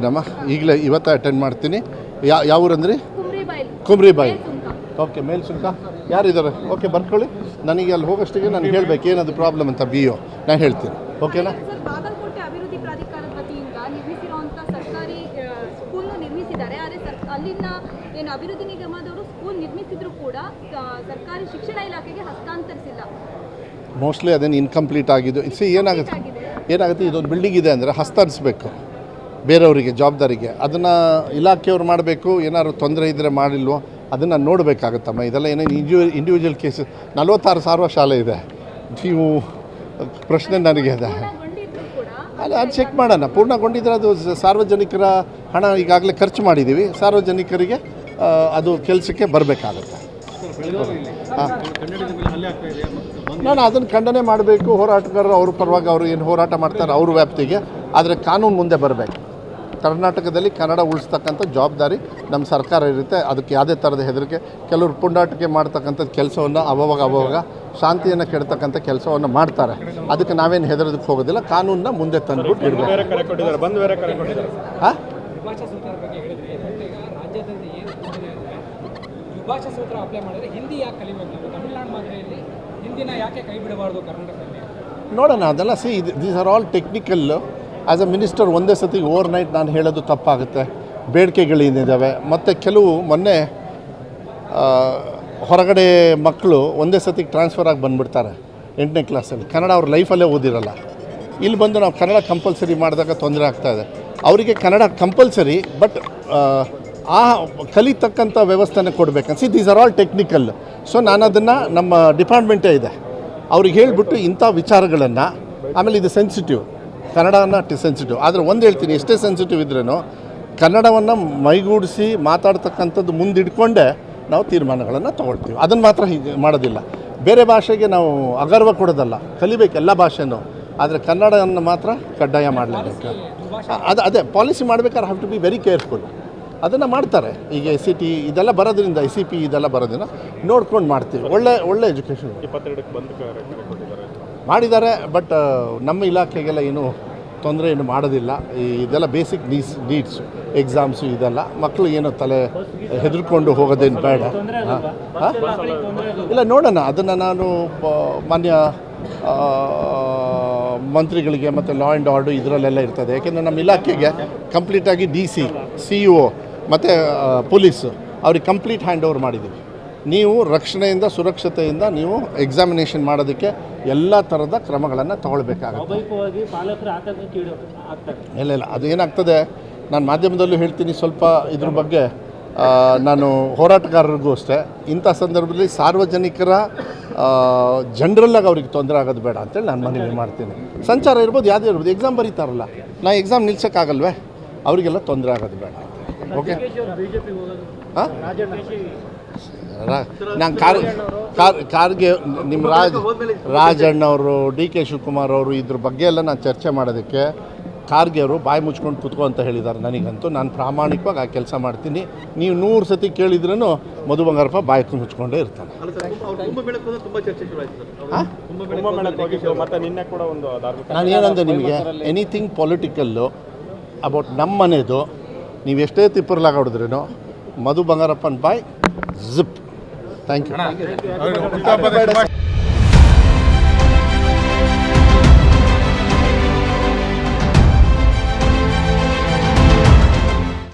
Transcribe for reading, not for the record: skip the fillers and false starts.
ನಮ್ಮ ಈಗಲೇ ಇವತ್ತು ಅಟೆಂಡ್ ಮಾಡ್ತೀನಿ. ಯಾವ ಊರಂದ್ರಿ? ಕುಮ್ರಿ ಬಾಯಿ. ಓಕೆ, ಮೇಲ್ಸುಂಕ ಯಾರಿದ್ದಾರೆ? ಓಕೆ, ಬರ್ಕೊಳ್ಳಿ. ನನಗೆ ಅಲ್ಲಿ ಹೋಗೋಷ್ಟಿಗೆ ನಾನು ಹೇಳಬೇಕು ಏನದು ಪ್ರಾಬ್ಲಮ್ ಅಂತ. BO ನಾನು ಹೇಳ್ತೀನಿ. ಓಕೆನಾ? ಬಾಗಲಕೋಟೆ ಅಭಿವೃದ್ಧಿ ಪ್ರಾಧಿಕಾರದ ವತಿಯಿಂದ ನಿರ್ಮಿಸಿರುವಂಥ ಸರ್ಕಾರಿ ಸ್ಕೂಲ್ ನಿರ್ಮಿಸಿದ್ದಾರೆ. ಆದರೆ ಅಲ್ಲಿನ ಏನು ಅಭಿವೃದ್ಧಿ ನಿಗಮದವರು ಸ್ಕೂಲ್ ನಿರ್ಮಿಸಿದ್ರು ಕೂಡ ಸರ್ಕಾರಿ ಶಿಕ್ಷಣ ಇಲಾಖೆಗೆ ಹಸ್ತಾಂತರಿಸಿಲ್ಲ. ಮೋಸ್ಟ್ಲಿ ಅದೇನು ಇನ್ಕಂಪ್ಲೀಟ್ ಆಗಿದ್ದು. ಏನಾಗುತ್ತೆ, ಇದೊಂದು ಬಿಲ್ಡಿಂಗ್ ಇದೆ ಅಂದರೆ ಹಸ್ತಾಂತರಿಸಬೇಕು ಬೇರೆಯವರಿಗೆ, ಜವಾಬ್ದಾರಿಗೆ. ಅದನ್ನು ಇಲಾಖೆಯವ್ರು ಮಾಡಬೇಕು. ಏನಾದ್ರು ತೊಂದರೆ ಇದ್ದರೆ ಮಾಡಿಲ್ವೋ ಅದನ್ನು ನೋಡಬೇಕಾಗುತ್ತಮ್ಮ. ಇದೆಲ್ಲ ಏನೇನು ಇಂಡಿವಿಜುವಲ್ ಕೇಸ್. 46,000 ಶಾಲೆ ಇದೆ. ನೀವು ಪ್ರಶ್ನೆ ನನಗೆ ಅದ ಅಲ್ಲ, ಅದು ಚೆಕ್ ಮಾಡೋಣ. ಪೂರ್ಣಗೊಂಡಿದ್ರೆ ಅದು ಸಾರ್ವಜನಿಕರ ಹಣ ಈಗಾಗಲೇ ಖರ್ಚು ಮಾಡಿದ್ದೀವಿ. ಸಾರ್ವಜನಿಕರಿಗೆ ಅದು ಕೆಲಸಕ್ಕೆ ಬರಬೇಕಾಗುತ್ತೆ. ನಾನು ಅದನ್ನು ಖಂಡನೆ ಮಾಡಬೇಕು. ಹೋರಾಟಗಾರರು ಅವ್ರ ಪರವಾಗಿ ಅವರು ಏನು ಹೋರಾಟ ಮಾಡ್ತಾರೆ ಅವ್ರ ವ್ಯಾಪ್ತಿಗೆ. ಆದರೆ ಕಾನೂನು ಮುಂದೆ ಬರಬೇಕು. ಕರ್ನಾಟಕದಲ್ಲಿ ಕನ್ನಡ ಉಳಿಸ್ತಕ್ಕಂಥ ಜವಾಬ್ದಾರಿ ನಮ್ಮ ಸರ್ಕಾರ ಇರುತ್ತೆ. ಅದಕ್ಕೆ ಯಾವುದೇ ಥರದ ಹೆದರಿಕೆ. ಕೆಲವರು ಪುಂಡಾಟಿಕೆ ಮಾಡ್ತಕ್ಕಂಥ ಕೆಲಸವನ್ನು ಅವಾಗ ಶಾಂತಿಯನ್ನು ಕೆಡ್ತಕ್ಕಂಥ ಕೆಲಸವನ್ನು ಮಾಡ್ತಾರೆ. ಅದಕ್ಕೆ ನಾವೇನು ಹೆದರೋದಕ್ಕೆ ಹೋಗೋದಿಲ್ಲ. ಕಾನೂನನ್ನ ಮುಂದೆ ತಂದುಬಿಟ್ಟು ಇಡಬೇಕು. ಹಾಂ, ವಿಭಾಷಾ ಸೂತ್ರ ಅಪ್ಲೈ ಮಾಡಿದ್ರೆ ಹಿಂದಿ ಯಾಕೆ ಕಲಿಬೇಕು? ತಮಿಳುನಾಡು ಮಾದರಿಯಲ್ಲಿ ಹಿಂದಿನ ಯಾಕೆ ಕೈ ಬಿಡಬಾರ್ದು ಕರ್ನಾಟಕದಲ್ಲಿ? ನೋಡೋಣ. ಅದೆಲ್ಲ these are all technical. As a minister ಒಂದೇ ಸತಿ ಓವರ್ ನೈಟ್ ನಾನು ಹೇಳೋದು ತಪ್ಪಾಗುತ್ತೆ. ಬೇಡಿಕೆಗಳೇನಿದ್ದಾವೆ. ಮತ್ತು ಕೆಲವು ಮೊನ್ನೆ ಹೊರಗಡೆ ಮಕ್ಕಳು ಒಂದೇ ಸತಿಗೆ ಟ್ರಾನ್ಸ್ಫರ್ ಆಗಿ ಬಂದುಬಿಡ್ತಾರೆ 8ನೇ ಕ್ಲಾಸಲ್ಲಿ. ಕನ್ನಡ ಅವ್ರ ಲೈಫಲ್ಲೇ ಓದಿರಲ್ಲ. ಇಲ್ಲಿ ಬಂದು ನಾವು ಕನ್ನಡ ಕಂಪಲ್ಸರಿ ಮಾಡಿದಾಗ ತೊಂದರೆ ಆಗ್ತಾಯಿದೆ. ಅವರಿಗೆ ಕನ್ನಡ ಕಂಪಲ್ಸರಿ, ಬಟ್ ಆ ಕಲಿತಕ್ಕಂಥ ವ್ಯವಸ್ಥೆನೇ ಕೊಡಬೇಕನ್ಸಿ. These are all technical. So ನಾನು ಅದನ್ನು ನಮ್ಮ ಡಿಪಾರ್ಟ್ಮೆಂಟೇ ಇದೆ ಅವ್ರಿಗೆ ಹೇಳಿಬಿಟ್ಟು ಇಂಥ ವಿಚಾರಗಳನ್ನು. ಆಮೇಲೆ ಇದು ಸೆನ್ಸಿಟಿವ್, ಕನ್ನಡನ ಸೆನ್ಸಿಟಿವ್. ಆದರೆ ಒಂದು ಹೇಳ್ತೀನಿ, ಎಷ್ಟೇ ಸೆನ್ಸಿಟಿವ್ ಇದ್ರೂ ಕನ್ನಡವನ್ನು ಮೈಗೂಡಿಸಿ ಮಾತಾಡ್ತಕ್ಕಂಥದ್ದು ಮುಂದಿಡ್ಕೊಂಡೇ ನಾವು ತೀರ್ಮಾನಗಳನ್ನು ತೊಗೊಳ್ತೀವಿ. ಅದನ್ನು ಮಾತ್ರ ಹೀಗೆ ಮಾಡೋದಿಲ್ಲ. ಬೇರೆ ಭಾಷೆಗೆ ನಾವು ಅಗರ್ವ ಕೊಡೋದಲ್ಲ, ಕಲಿಬೇಕು ಎಲ್ಲ ಭಾಷೆನೂ. ಆದರೆ ಕನ್ನಡವನ್ನು ಮಾತ್ರ ಕಡ್ಡಾಯ ಮಾಡಲೇಬೇಕು. ಅದೇ ಪಾಲಿಸಿ ಮಾಡಬೇಕಾದ್ರೆ have to be very careful. ಅದನ್ನು ಮಾಡ್ತಾರೆ. ಈಗ SCT ಇದೆಲ್ಲ ಬರೋದ್ರಿಂದ, SCP ಇದೆಲ್ಲ ಬರೋದ್ರಿಂದ ನೋಡ್ಕೊಂಡು ಮಾಡ್ತೀವಿ. ಒಳ್ಳೆ ಎಜುಕೇಷನ್ 22ಕ್ಕೆ ಬಂದು ಮಾಡಿದ್ದಾರೆ. ಬಟ್ ನಮ್ಮ ಇಲಾಖೆಗೆಲ್ಲ ಏನು ತೊಂದರೆ ಏನು ಮಾಡೋದಿಲ್ಲ. ಇದೆಲ್ಲ ಬೇಸಿಕ್ ನೀಡ್ಸು, ಎಕ್ಸಾಮ್ಸು ಇದೆಲ್ಲ. ಮಕ್ಕಳು ಏನೋ ತಲೆ ಹೆದರ್ಕೊಂಡು ಹೋಗೋದೇನು ಬೇಡ. ಇಲ್ಲ, ನೋಡೋಣ. ಅದನ್ನು ನಾನು ಮಾನ್ಯ ಮಂತ್ರಿಗಳಿಗೆ ಮತ್ತು ಲಾ ಆ್ಯಂಡ್ ಆರ್ಡರ್ ಇದರಲ್ಲೆಲ್ಲ ಇರ್ತದೆ. ಯಾಕೆಂದರೆ ನಮ್ಮ ಇಲಾಖೆಗೆ ಕಂಪ್ಲೀಟಾಗಿ DC, CO ಮತ್ತು ಪೊಲೀಸು ಅವ್ರಿಗೆ ಕಂಪ್ಲೀಟ್ ಹ್ಯಾಂಡ್ ಓವರ್ ಮಾಡಿದ್ದೀವಿ. ನೀವು ರಕ್ಷಣೆಯಿಂದ, ಸುರಕ್ಷತೆಯಿಂದ ನೀವು ಎಕ್ಸಾಮಿನೇಷನ್ ಮಾಡೋದಕ್ಕೆ ಎಲ್ಲ ಥರದ ಕ್ರಮಗಳನ್ನು ತಗೊಳ್ಬೇಕಾಗುತ್ತೆ. ಇಲ್ಲ, ಅದು ಏನಾಗ್ತದೆ, ನಾನು ಮಾಧ್ಯಮದಲ್ಲೂ ಹೇಳ್ತೀನಿ. ಸ್ವಲ್ಪ ಇದ್ರ ಬಗ್ಗೆ ನಾನು ಹೋರಾಟಗಾರರಿಗೂ ಅಷ್ಟೇ, ಇಂಥ ಸಂದರ್ಭದಲ್ಲಿ ಸಾರ್ವಜನಿಕರ ಜನರಲ್ಲಾಗಿ ಅವ್ರಿಗೆ ತೊಂದರೆ ಆಗೋದು ಬೇಡ ಅಂತೇಳಿ ನಾನು ಮನವಿ ಮಾಡ್ತೀನಿ. ಸಂಚಾರ ಇರ್ಬೋದು, ಯಾವುದೇ ಇರ್ಬೋದು. ಎಕ್ಸಾಮ್ ಬರೀತಾರಲ್ಲ, ನಾ ಎಕ್ಸಾಮ್ ನಿಲ್ಸೋಕ್ಕಾಗಲ್ವೇ? ಅವರಿಗೆಲ್ಲ ತೊಂದರೆ ಆಗೋದು ಬೇಡ. ಓಕೆ. ಹಾಂ, ನಾನು ಕಾರ್ಗೆ ನಿಮ್ಮ ರಾಜಣ್ಣವರು, DK ಶಿವಕುಮಾರ್ ಅವರು ಇದ್ರ ಬಗ್ಗೆ ಎಲ್ಲ ನಾನು ಚರ್ಚೆ ಮಾಡೋದಕ್ಕೆ ಖಾರ್ಗೆ ಅವರು ಬಾಯಿ ಮುಚ್ಕೊಂಡು ಕೂತ್ಕೊ ಅಂತ ಹೇಳಿದ್ದಾರೆ ನನಗಂತೂ. ನಾನು ಪ್ರಾಮಾಣಿಕವಾಗಿ ಆ ಕೆಲಸ ಮಾಡ್ತೀನಿ. ನೀವು 100 ಸತಿ ಕೇಳಿದ್ರೂ ಮಧು ಬಂಗಾರಪ್ಪ ಬಾಯಿ ಮುಚ್ಕೊಂಡೇ ಇರ್ತಾನೆ. ನಾನು ಏನಂದೆ ನಿಮಗೆ, ಎನಿಥಿಂಗ್ ಪೊಲಿಟಿಕಲ್ಲು ಅಬೌಟ್ ನಮ್ಮ ಮನೆದು ನೀವು ಎಷ್ಟೇ ತಿಪ್ಪರ್ಲಾಗ ಹೊಡೆದ್ರೇನೋ ಮಧು ಬಂಗಾರಪ್ಪನ ಬಾಯ್ ಜಿಪ್. Thank you.